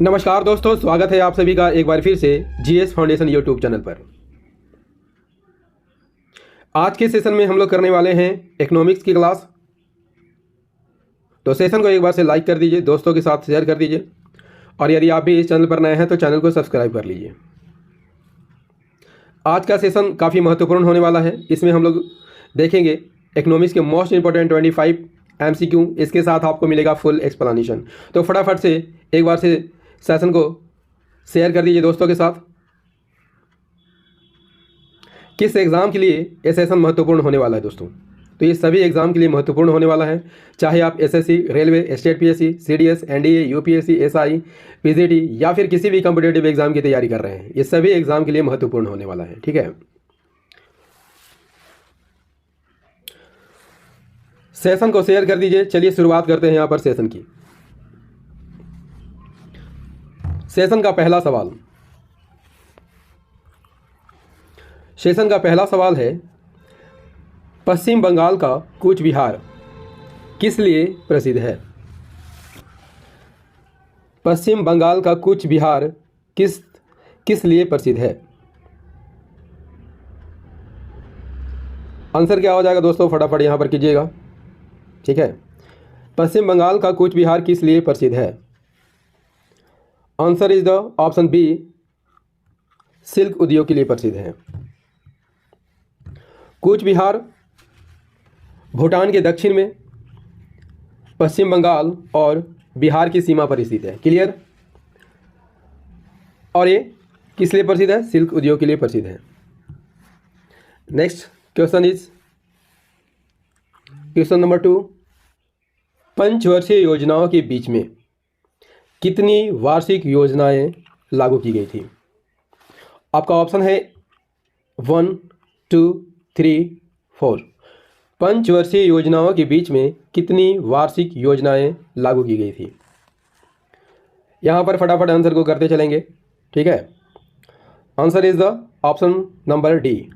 नमस्कार दोस्तों, स्वागत है आप सभी का एक बार फिर से जीएस फाउंडेशन यूट्यूब चैनल पर। आज के सेशन में हम लोग करने वाले हैं इकोनॉमिक्स की क्लास। तो सेशन को एक बार से लाइक कर दीजिए, दोस्तों के साथ शेयर कर दीजिए, और यदि आप भी इस चैनल पर नए हैं तो चैनल को सब्सक्राइब कर लीजिए। आज का सेशन काफ़ी महत्वपूर्ण होने वाला है। इसमें हम लोग देखेंगे इकोनॉमिक्स के मोस्ट इंपॉर्टेंट 25 MCQ, इसके साथ आपको मिलेगा फुल एक्सप्लेनेशन। तो फटाफट से एक बार से सेशन को शेयर कर दीजिए दोस्तों के साथ। किस एग्ज़ाम के लिए ये सेशन महत्वपूर्ण होने वाला है दोस्तों? तो ये सभी एग्ज़ाम के लिए महत्वपूर्ण होने वाला है, चाहे आप SSC, railway, state PSC, CDS, NDA, UPSC, SI, PGT या फिर किसी भी कॉम्पिटेटिव एग्ज़ाम की तैयारी कर रहे हैं। ये सभी एग्ज़ाम के लिए महत्वपूर्ण होने वाला है, ठीक है। सेशन को शेयर कर दीजिए। चलिए शुरुआत करते हैं यहाँ पर सेशन की। सेशन का पहला सवाल है, पश्चिम बंगाल का कूच बिहार किस लिए प्रसिद्ध है? पश्चिम बंगाल का कूच बिहार किस लिए प्रसिद्ध है? आंसर क्या हो जाएगा दोस्तों? फटाफट यहाँ पर कीजिएगा, ठीक है। पश्चिम बंगाल का कूच बिहार किस लिए प्रसिद्ध है? Answer is the option B, silk उद्योग के लिए प्रसिद्ध है। कूच बिहार भूटान के दक्षिण में पश्चिम बंगाल और बिहार की सीमा पर स्थित है। क्लियर? और ये किस लिए प्रसिद्ध है? सिल्क उद्योग के लिए प्रसिद्ध है। Next question is question number 2। पंचवर्षीय योजनाओं के बीच में कितनी वार्षिक योजनाएं लागू की गई थी? आपका ऑप्शन है 1, 2, 3, 4। पंचवर्षीय योजनाओं के बीच में कितनी वार्षिक योजनाएं लागू की गई थी? यहाँ पर फटाफट आंसर को करते चलेंगे, ठीक है। Answer is the option number D,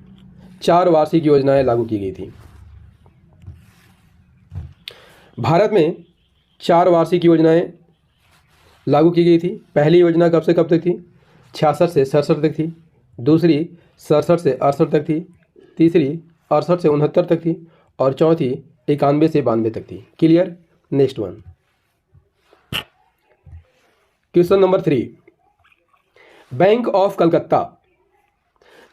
4 वार्षिक योजनाएं लागू की गई थी। भारत में 4 वार्षिक योजनाएं लागू की गई थी। पहली योजना कब से कब तक थी? 66 से 67 तक थी। दूसरी 67 से 68 तक थी। तीसरी 68 से 69 तक थी। और चौथी 91 से 92 तक थी। Clear? Next one, question number 3। Bank of Calcutta,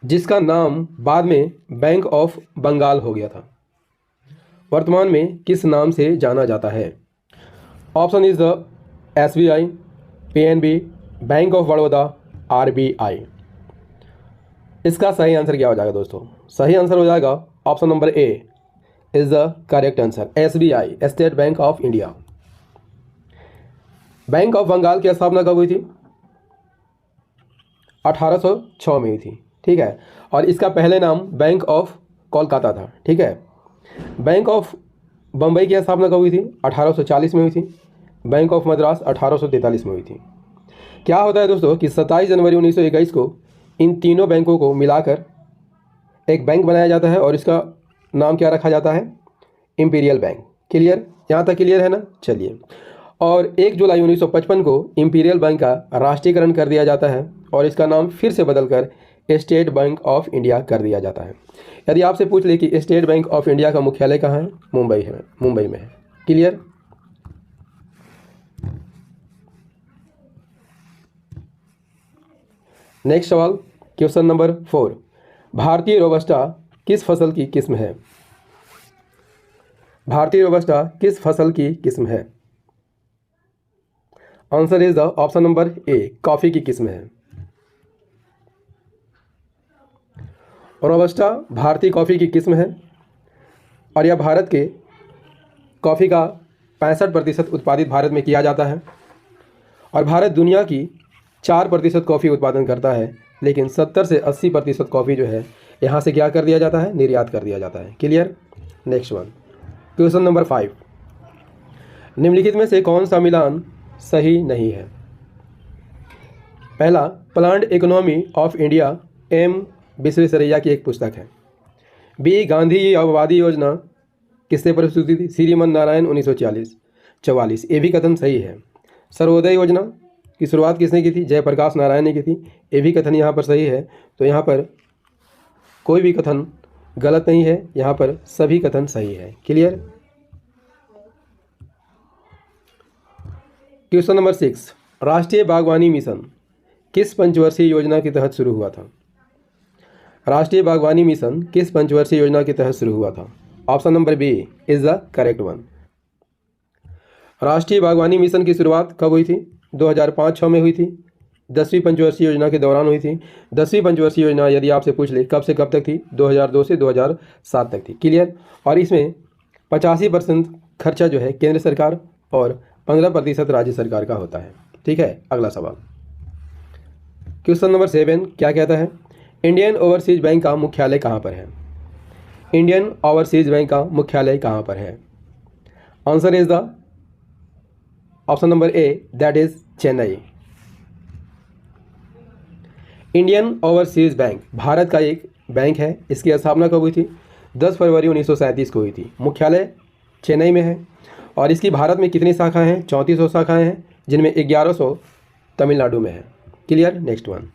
जिसका नाम बाद में बैंक ऑफ बंगाल हो गया था, वर्तमान में किस नाम से जाना जाता है? Option is the SBI, PNB, bank of Baroda, RBI। इसका सही आंसर क्या हो जाएगा दोस्तों? सही आंसर हो जाएगा option number A is the correct answer, SBI, State Bank of India. Bank of Bengal की स्थापना कब हुई थी? 1806 में हुई थी, ठीक है। और इसका पहले नाम बैंक ऑफ कोलकाता था, ठीक है। बैंक ऑफ बम्बई की स्थापना कब हुई थी? 1840 में हुई थी। बैंक ऑफ मद्रास 1843 में हुई थी। क्या होता है दोस्तों कि 27 जनवरी 1921 को इन तीनों बैंकों को मिलाकर एक बैंक बनाया जाता है और इसका नाम क्या रखा जाता है? Imperial bank. क्लियर? यहाँ तक क्लियर है ना? चलिए। और 1 जुलाई 1955 को इंपीरियल बैंक का राष्ट्रीयकरण कर दिया जाता है और इसका नाम फिर से बदलकर स्टेट बैंक ऑफ इंडिया कर दिया जाता है। यदि आपसे पूछ ले कि स्टेट बैंक ऑफ इंडिया का मुख्यालय कहाँ है? मुंबई में है। क्लियर? नेक्स्ट सवाल, क्वेश्चन नंबर 4। भारतीय रोबस्टा किस फसल की किस्म है? भारतीय रोबस्टा किस फसल की किस्म है? Answer is the option number A, coffee की किस्म है। रोबस्टा भारतीय कॉफ़ी की किस्म है और यह भारत के कॉफ़ी का 65% उत्पादित भारत में किया जाता है। और भारत दुनिया की 4% कॉफ़ी उत्पादन करता है, लेकिन 70 से 80% कॉफ़ी जो है यहाँ से क्या कर दिया जाता है? निर्यात कर दिया जाता है। Clear? Next one, question number 5। निम्नलिखित में से कौन सा मिलान सही नहीं है? पहला, planned economy of India, M Visvesvaraya की एक पुस्तक है। बी, गांधी आबादी योजना किसने प्रस्तुत की थी? श्रीमन नारायण 1944। ये भी कथन सही है। सर्वोदय योजना की शुरुआत किसने की थी? जयप्रकाश नारायण ने की थी। ये भी कथन यहाँ पर सही है। तो यहाँ पर कोई भी कथन गलत नहीं है, यहाँ पर सभी कथन सही है। क्लियर? क्वेश्चन नंबर 6, राष्ट्रीय बागवानी मिशन किस पंचवर्षीय योजना के तहत शुरू हुआ था? राष्ट्रीय बागवानी मिशन किस पंचवर्षीय योजना के तहत शुरू हुआ था? Option number B is the correct one. राष्ट्रीय बागवानी मिशन की शुरुआत कब हुई थी? 2005-06 में हुई थी। 10वीं पंचवर्षीय योजना के दौरान हुई थी। 10वीं पंचवर्षीय योजना यदि आपसे पूछ ले कब से कब तक थी? 2002 से 2007 तक थी। क्लियर? और इसमें 85% खर्चा जो है केंद्र सरकार और 15% राज्य सरकार का होता है। ठीक है, अगला सवाल क्वेश्चन नंबर 7 क्या कहता है? इंडियन ओवरसीज बैंक का मुख्यालय कहाँ पर है? इंडियन ओवरसीज बैंक का मुख्यालय कहाँ पर है? Answer is the option number A, that is Chennai. Indian overseas bank Bharat का एक बैंक है। इसकी स्थापना कब हुई थी? 10 फरवरी 1937 को हुई थी। मुख्यालय चेन्नई में है। और इसकी भारत में कितनी शाखाएं हैं? 3400 शाखाएं हैं, जिनमें 1100 तमिलनाडु में है। Clear? Next one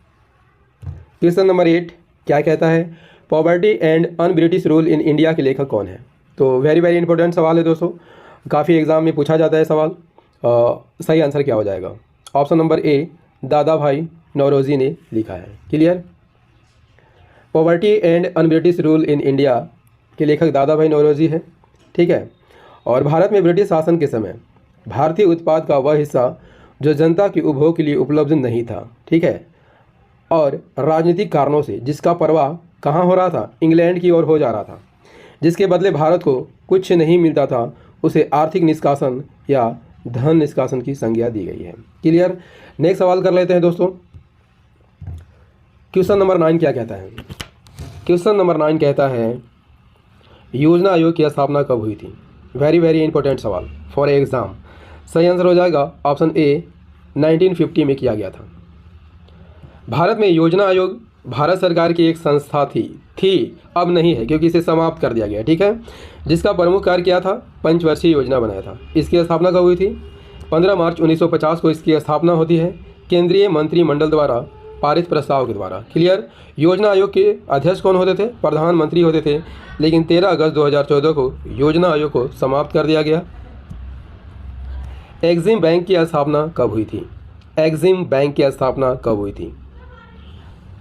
question number 8 क्या कहता है? Poverty and un British rule in India के लेखक कौन है? तो वेरी वेरी इंपॉर्टेंट सवाल है दोस्तों, काफ़ी एग्जाम में पूछा जाता है सवाल। सही आंसर क्या हो जाएगा? ऑप्शन नंबर ए, दादा भाई नौरोजी ने लिखा है। Clear? Poverty and un British rule in India के लेखक दादा भाई नौरोजी है। ठीक है। और भारत में ब्रिटिश शासन के समय भारतीय उत्पाद का वह हिस्सा जो जनता के उपभोग के लिए उपलब्ध नहीं था, ठीक है, और राजनीतिक कारणों से जिसका प्रवाह कहाँ हो रहा था? इंग्लैंड की ओर हो जा रहा था, जिसके बदले भारत को कुछ नहीं मिलता था, उसे आर्थिक निष्कासन या धन निष्कासन की संज्ञा दी गई है। क्लियर? नेक्स्ट सवाल कर लेते हैं दोस्तों। क्वेश्चन नंबर 9 क्या कहता है? क्वेश्चन नंबर 9 कहता है योजना आयोग की स्थापना कब हुई थी? वेरी वेरी इंपॉर्टेंट सवाल फॉर एग्जाम। सही आंसर हो जाएगा ऑप्शन ए, 1950 में किया गया था। भारत में योजना आयोग भारत सरकार की एक संस्था थी, अब नहीं है क्योंकि इसे समाप्त कर दिया गया। ठीक है। जिसका प्रमुख कार्य क्या था? पंचवर्षीय योजना बनाया था। इसकी स्थापना कब हुई थी? 15 मार्च 1950 को इसकी स्थापना होती है केंद्रीय मंत्रिमंडल द्वारा पारित प्रस्ताव के द्वारा। क्लियर? योजना आयोग के अध्यक्ष कौन होते थे? प्रधानमंत्री होते थे। लेकिन 13 अगस्त 2014 को योजना आयोग को समाप्त कर दिया गया। एक्सिम बैंक की स्थापना कब हुई थी? एक्सिम बैंक की स्थापना कब हुई थी?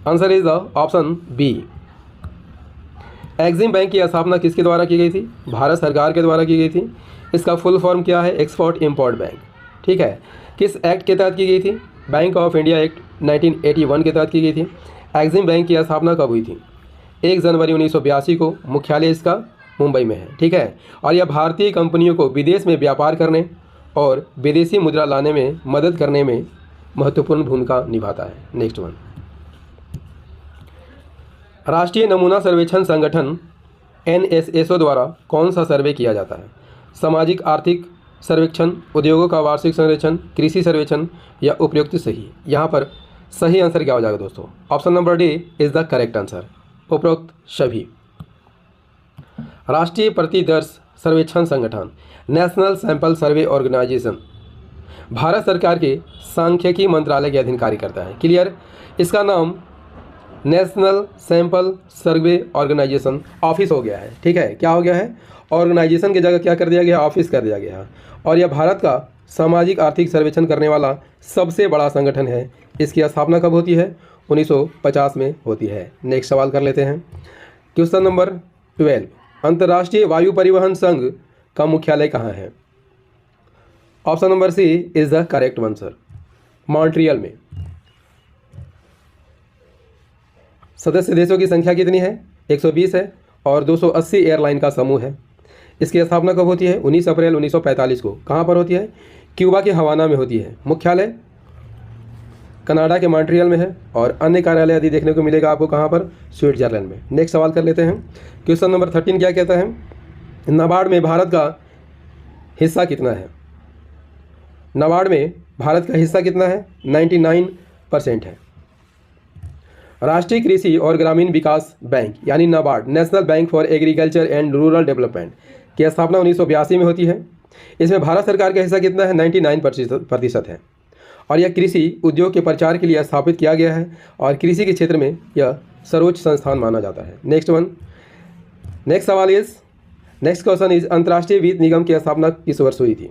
Answer is the option B. Exim Bank की स्थापना किसके द्वारा की गई थी? भारत सरकार के द्वारा की गई थी। इसका फुल फॉर्म क्या है? Export import bank. ठीक है। किस एक्ट के तहत की गई थी? बैंक ऑफ इंडिया एक्ट 1981 के तहत की गई थी। एक्सिम बैंक की स्थापना कब हुई थी? 1 जनवरी 1982 को। मुख्यालय इसका मुंबई में है। ठीक है। और यह भारतीय कंपनियों को विदेश में व्यापार करने और विदेशी मुद्रा लाने में मदद करने में महत्वपूर्ण भूमिका निभाता है। नेक्स्ट वन, राष्ट्रीय नमूना सर्वेक्षण संगठन NSSO द्वारा कौन सा सर्वे किया जाता है? सामाजिक आर्थिक सर्वेक्षण, उद्योगों का वार्षिक सर्वेक्षण, कृषि सर्वेक्षण या उपयुक्त सही? यहाँ पर सही आंसर क्या हो जाएगा दोस्तों? Option number D is the correct answer, उपरोक्त सभी। राष्ट्रीय प्रतिदर्श सर्वेक्षण संगठन National Sample Survey Organisation Bharat सरकार के सांख्यिकी मंत्रालय के अधीन कार्य करता है। क्लियर? इसका नाम National Sample Survey Organisation Office हो गया है। ठीक है, क्या हो गया है? ऑर्गेनाइजेशन की जगह क्या कर दिया गया? ऑफिस कर दिया गया है। और यह भारत का सामाजिक आर्थिक सर्वेक्षण करने वाला सबसे बड़ा संगठन है। इसकी स्थापना कब होती है? 1950 में होती है। नेक्स्ट सवाल कर लेते हैं। क्वेश्चन नंबर 12, अंतर्राष्ट्रीय वायु परिवहन संघ का मुख्यालय कहाँ है? Option number C is the correct one sir, Montreal में। सदस्य देशों की संख्या कितनी है? 120 है और 280 एयरलाइन का समूह है। इसकी स्थापना कब होती है? 19 अप्रैल 1945 को। कहाँ पर होती है? क्यूबा के हवाना में होती है। मुख्यालय कनाडा के मॉन्ट्रियल में है और अन्य कार्यालय आदि देखने को मिलेगा आपको कहाँ पर? स्विट्जरलैंड में। नेक्स्ट सवाल कर लेते हैं। क्वेश्चन नंबर 13 क्या कहता है? नाबार्ड में भारत का हिस्सा कितना है? नाबार्ड में भारत का हिस्सा कितना है? 99% है। राष्ट्रीय कृषि और ग्रामीण विकास बैंक यानी NABARD, national bank for agriculture and rural development की स्थापना 1982 में होती है। इसमें भारत सरकार का हिस्सा कितना है? 99% है। और यह कृषि उद्योग के प्रचार के लिए स्थापित किया गया है और कृषि के क्षेत्र में यह सर्वोच्च संस्थान माना जाता है। नेक्स्ट सवाल नेक्स्ट क्वेश्चन इज अंतर्राष्ट्रीय वित्त निगम की स्थापना किस वर्ष हुई थी?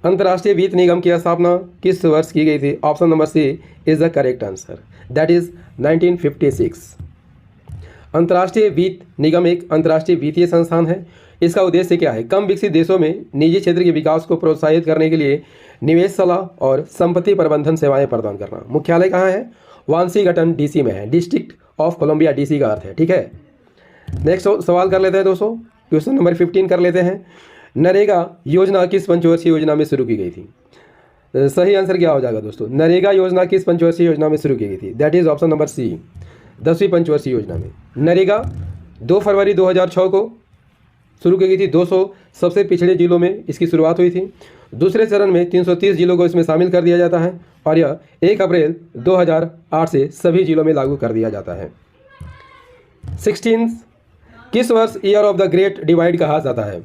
अंतर्राष्ट्रीय वित्त निगम की स्थापना किस वर्ष की गई थी? Option number C is the correct answer, that is 1956। अंतर्राष्ट्रीय वित्त निगम एक अंतर्राष्ट्रीय वित्तीय संस्थान है। इसका उद्देश्य क्या है? कम विकसित देशों में निजी क्षेत्र के विकास को प्रोत्साहित करने के लिए निवेश सलाह और संपत्ति प्रबंधन सेवाएं प्रदान करना। मुख्यालय कहाँ है? वाशिंगटन डीसी में है। डिस्ट्रिक्ट ऑफ कोलंबिया डीसी का अर्थ है, ठीक है। नेक्स्ट सवाल कर लेते हैं दोस्तों, क्वेश्चन नंबर 15 कर लेते हैं। नरेगा योजना किस पंचवर्षीय योजना में शुरू की गई थी? सही आंसर क्या हो जाएगा दोस्तों? नरेगा योजना किस पंचवर्षीय योजना में शुरू की गई थी? That is option number C, 10वीं पंचवर्षीय योजना में। नरेगा 2 फरवरी 2006 को शुरू की गई थी। 200 सबसे पिछड़े जिलों में इसकी शुरुआत हुई थी। दूसरे चरण में 330 जिलों को इसमें शामिल कर दिया जाता है और यह 1 अप्रैल 2008 से सभी जिलों में लागू कर दिया जाता है। 16 किस वर्ष year of the great divide कहा जाता है?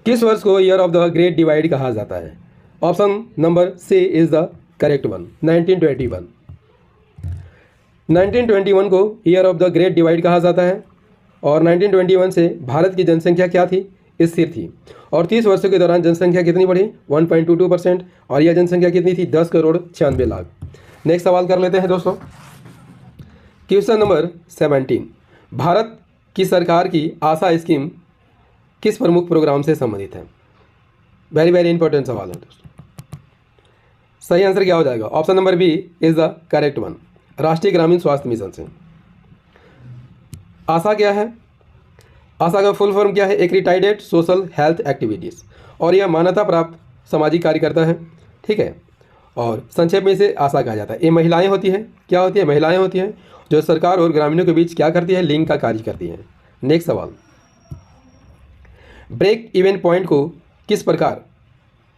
किस वर्ष को year of the great divide कहा जाता है? Option number C is the correct one, 1921। 1921 को year of the great divide कहा जाता है और 1921 से भारत की जनसंख्या क्या थी? स्थिर थी और 30 वर्षों के दौरान जनसंख्या कितनी बढ़ी? 1.22% और यह जनसंख्या कितनी थी? 10,96,00,000। नेक्स्ट सवाल कर लेते हैं दोस्तों, क्वेश्चन नंबर 17। भारत की सरकार की आशा स्कीम किस प्रमुख प्रोग्राम से संबंधित है? वेरी वेरी इंपॉर्टेंट सवाल है दोस्तों। सही आंसर क्या हो जाएगा? Option number B is the correct one, राष्ट्रीय ग्रामीण स्वास्थ्य मिशन से। आशा क्या है? आशा का फुल फॉर्म क्या है? एक्रीटाइडेड सोशल हेल्थ एक्टिविटीज़, और यह मान्यता प्राप्त सामाजिक कार्यकर्ता है, ठीक है। और संक्षेप में इसे आशा कहा जाता है। ये महिलाएं होती हैं, क्या होती है? महिलाएं होती हैं जो सरकार और ग्रामीणों के बीच क्या करती है? लिंक का कार्य करती हैं। नेक्स्ट सवाल, ब्रेक इवन पॉइंट को किस प्रकार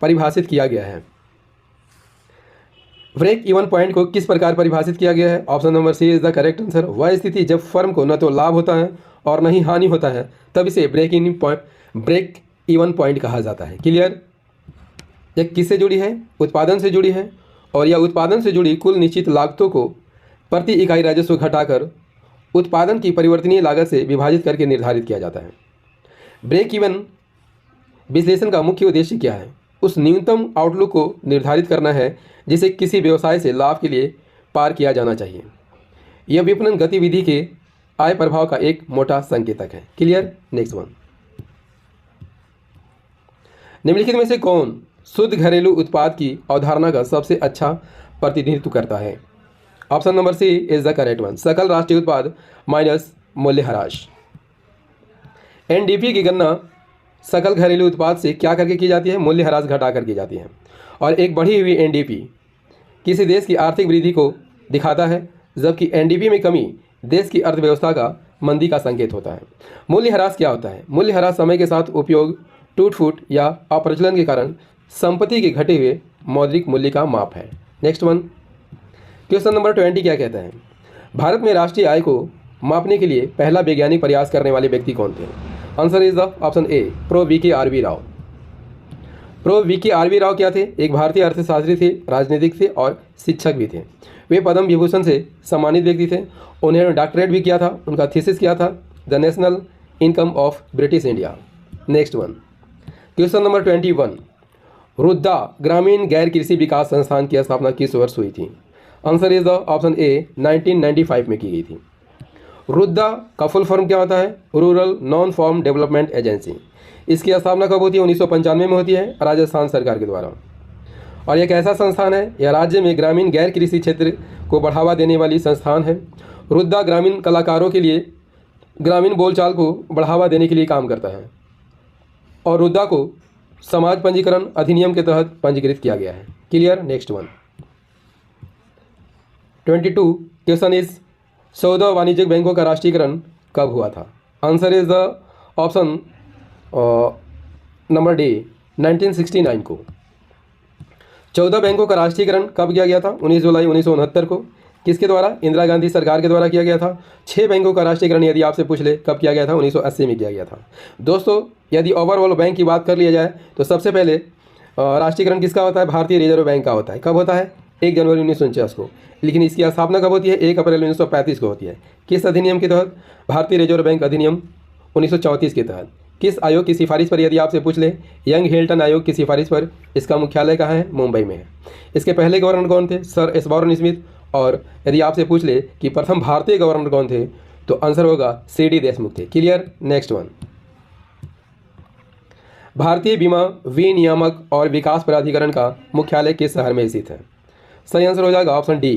परिभाषित किया गया है? ब्रेक इवन पॉइंट को किस प्रकार परिभाषित किया गया है? Option number C is the correct answer, वह स्थिति जब फर्म को न तो लाभ होता है और न ही हानि होता है, तब इसे ब्रेक इवन पॉइंट कहा जाता है। क्लियर? यह किससे जुड़ी है? उत्पादन से जुड़ी है और यह उत्पादन से जुड़ी कुल निश्चित लागतों को प्रति इकाई राजस्व घटाकर उत्पादन की परिवर्तनीय लागत से विभाजित करके निर्धारित किया जाता है। ब्रेक इवन विश्लेषण का मुख्य उद्देश्य क्या है? उस न्यूनतम आउटलुक को निर्धारित करना है जिसे किसी व्यवसाय से लाभ के लिए पार किया जाना चाहिए। यह विपणन गतिविधि के आय प्रभाव का एक मोटा संकेतक है। क्लियर? नेक्स्ट वन, निम्नलिखित में से कौन शुद्ध घरेलू उत्पाद की अवधारणा का सबसे अच्छा प्रतिनिधित्व करता है? Option number C is the correct one, सकल राष्ट्रीय उत्पाद माइनस मूल्यह्रास। एनडीपी की गणना सकल घरेलू उत्पाद से क्या करके की जाती है? मूल्यह्रास घटा कर की जाती है। और एक बढ़ी हुई एनडीपी किसी देश की आर्थिक वृद्धि को दिखाता है, जबकि एनडीपी में कमी देश की अर्थव्यवस्था का मंदी का संकेत होता है। मूल्यह्रास क्या होता है? मूल्यह्रास समय के साथ उपयोग, टूट फूट या अप्रचलन के कारण संपत्ति के घटे हुए मौद्रिक मूल्य का माप है। नेक्स्ट वन, क्वेश्चन नंबर 20 क्या कहता है? भारत में राष्ट्रीय आय को मापने के लिए पहला वैज्ञानिक प्रयास करने वाले व्यक्ति कौन थे? Answer is the option A, prof V K R V Rao. Prof V K R V Rao क्या थे? एक भारतीय अर्थशास्त्री थे, राजनीतिक थे और शिक्षक भी थे। वे पद्म विभूषण से सम्मानित व्यक्ति थे। उन्होंने डॉक्टरेट भी किया था। उनका थीसिस किया था the national income of British India. Next one, question number 21, रुद्दा ग्रामीण गैर कृषि विकास संस्थान की स्थापना किस वर्ष हुई थी? आंसर इज द ऑप्शन ए, 1995 में की गई थी। रुद्दा का फुल फॉर्म क्या होता है? Rural non farm development agency. इसकी स्थापना कब होती है? 1995 में होती है राजस्थान सरकार के द्वारा। और यह एक ऐसा संस्थान है, यह राज्य में ग्रामीण गैर कृषि क्षेत्र को बढ़ावा देने वाली संस्थान है। रुद्दा ग्रामीण कलाकारों के लिए ग्रामीण बोलचाल को बढ़ावा देने के लिए काम करता है और रुद्दा को समाज पंजीकरण अधिनियम के तहत पंजीकृत किया गया है। Clear? Next one, 22 question is 14 वाणिज्यिक बैंकों का राष्ट्रीयकरण कब हुआ था? Answer is the option number D, 1969 को। 14 बैंकों का राष्ट्रीयकरण कब किया गया था? 19 जुलाई 1969 को। किसके द्वारा? इंदिरा गांधी सरकार के द्वारा किया गया था। 6 बैंकों का राष्ट्रीयकरण यदि आपसे पूछ ले कब किया गया था? 1980 में किया गया था। दोस्तों, यदि ओवरऑल बैंक की बात कर लिया जाए तो सबसे पहले राष्ट्रीयकरण किसका होता है? भारतीय रिजर्व बैंक का होता है। कब होता है? 1 जनवरी 1949 को। लेकिन इसकी स्थापना कब होती है? 1 अप्रैल 1935 को होती है। किस अधिनियम के तहत? भारतीय रिजर्व बैंक अधिनियम 1934 के तहत। किस आयोग की सिफारिश पर? यदि आपसे पूछ ले, यंग हेल्टन आयोग की सिफारिश पर। इसका मुख्यालय कहाँ है? मुंबई में है। इसके पहले गवर्नर कौन थे? Sir Osborne Smith. और यदि आपसे पूछ ले कि प्रथम भारतीय गवर्नर कौन थे, तो आंसर होगा सी.डी. देशमुख थे। क्लियर? नेक्स्ट वन, भारतीय बीमा विनियामक और विकास प्राधिकरण का मुख्यालय किस शहर में स्थित है? सही आंसर हो जाएगा ऑप्शन डी।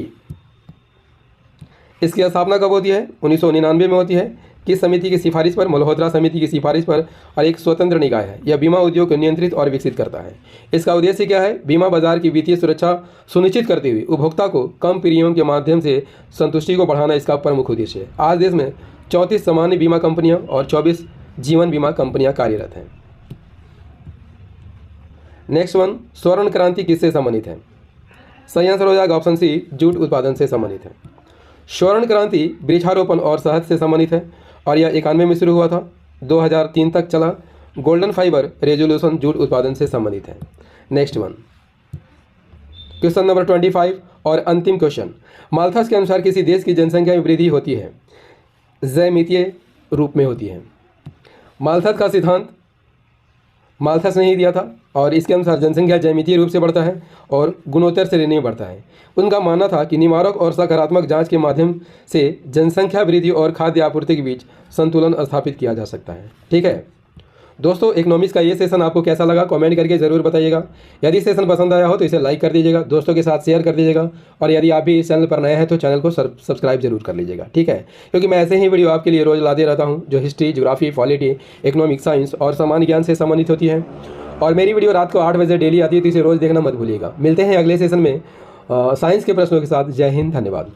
इसकी स्थापना कब होती है? 1999 में होती है। किस समिति की सिफारिश पर? मल्होत्रा समिति की सिफारिश पर। और एक स्वतंत्र निकाय है। यह बीमा उद्योग को नियंत्रित और विकसित करता है। इसका उद्देश्य क्या है? बीमा बाजार की वित्तीय सुरक्षा सुनिश्चित करते हुए उपभोक्ता को कम प्रीमियम के माध्यम से संतुष्टि को बढ़ाना इसका प्रमुख उद्देश्य है। आज देश में 34 सामान्य बीमा कंपनियां और 24 जीवन बीमा कंपनियां कार्यरत हैं। नेक्स्ट वन, स्वर्ण क्रांति किससे संबंधित है? सही आंसर हो जाएगा ऑप्शन सी, जूट उत्पादन से संबंधित है। स्वर्ण क्रांति वृक्षारोपण और शहद से संबंधित है और यह 91 में शुरू हुआ था, 2003 तक चला। गोल्डन फाइबर रेजोल्यूशन जूट उत्पादन से संबंधित है। नेक्स्ट वन, क्वेश्चन नंबर 25 और अंतिम क्वेश्चन, माल्थस के अनुसार किसी देश की जनसंख्या में वृद्धि होती है ज्यामितीय रूप में होती है। माल्थस का सिद्धांत माल्थस ने ही दिया था और इसके अनुसार जनसंख्या ज्यामितीय रूप से बढ़ता है और गुणोत्तर श्रेणी में बढ़ता है। उनका मानना था कि निवारक और सकारात्मक जांच के माध्यम से जनसंख्या वृद्धि और खाद्य आपूर्ति के बीच संतुलन स्थापित किया जा सकता है। ठीक है दोस्तों, इकोनॉमिक्स का ये सेशन आपको कैसा लगा कमेंट करके ज़रूर बताइएगा। यदि सेशन पसंद आया हो तो इसे लाइक कर दीजिएगा, दोस्तों के साथ शेयर कर दीजिएगा और यदि आप भी इस चैनल पर नए हैं तो चैनल को सब्सक्राइब जरूर कर लीजिएगा। ठीक है, क्योंकि मैं ऐसे ही वीडियो आपके लिए रोज़ लाते रहता हूँ जो history, geography, polity, economics, science और सामान्य ज्ञान से संबंधित होती है। और मेरी वीडियो रात को 8 बजे डेली आती है, तो इसे रोज़ देखना मत भूलिएगा। मिलते हैं अगले सेशन में साइंस के प्रश्नों के साथ। जय हिंद, धन्यवाद।